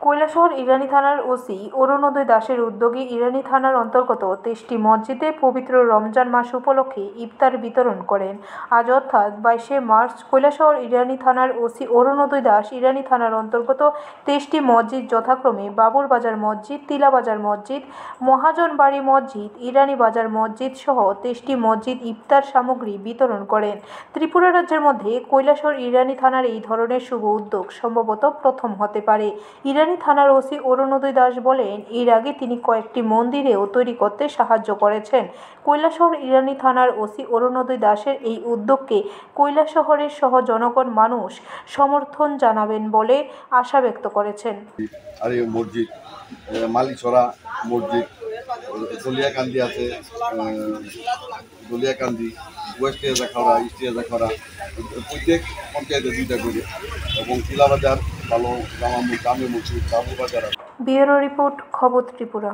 কৈলাসহর ইরানি থানার ওসি অরুণোদয় দাসের উদ্যোগে ইরানি থানার অন্তর্গত ২৩টি মসজিদে পবিত্র রমজান মাস উপলক্ষে ইফতার বিতরণ করেন। আজ অর্থাৎ ২২শে মার্চ কৈলাসহর ইরানি থানার ওসি অরুণোদয় দাস ইরানি থানার অন্তর্গত ২৩টি মসজিদ যথাক্রমে বাবুর বাজার মসজিদ, তিলা বাজার মসজিদ, মহাজন বাড়ি মসজিদ, ইরানি বাজার মসজিদ সহ ২৩টি মসজিদ ইফতার সামগ্রী বিতরণ করেন। ত্রিপুরা রাজ্যের মধ্যে কৈলাসহর ইরানি থানার এই ধরনের শুভ উদ্যোগ সম্ভবত প্রথম হতে পারে। ইরানি থানার ওসি অরুণোদয় দাস বলেন, এর আগে তিনি কয়েকটি মন্দিরেও তৈরি করতে সাহায্য করেছেন। কৈলাসহর ইরানি থানার ওসি অরুণোদয় দাসের এই উদ্যোগকে কৈলাসহরের সহ জনগণ মানুষ সমর্থন জানাবেন বলে আশা ব্যক্ত করেছেন। আর এই মসজিদ মালিছড়া মসজিদ, দলিয়াকান্দি আছে, দলিয়াকান্দি, ওয়েস্ট এজাখাড়া, ইস্ট এজাখাড়া, প্রত্যেক পঞ্চায়েতে দুইটা করে, এবং তিলাবাজার ভালো জামে মসজিদ, বাবু বাজার। ব্যুরো রিপোর্ট, খবর ত্রিপুরা।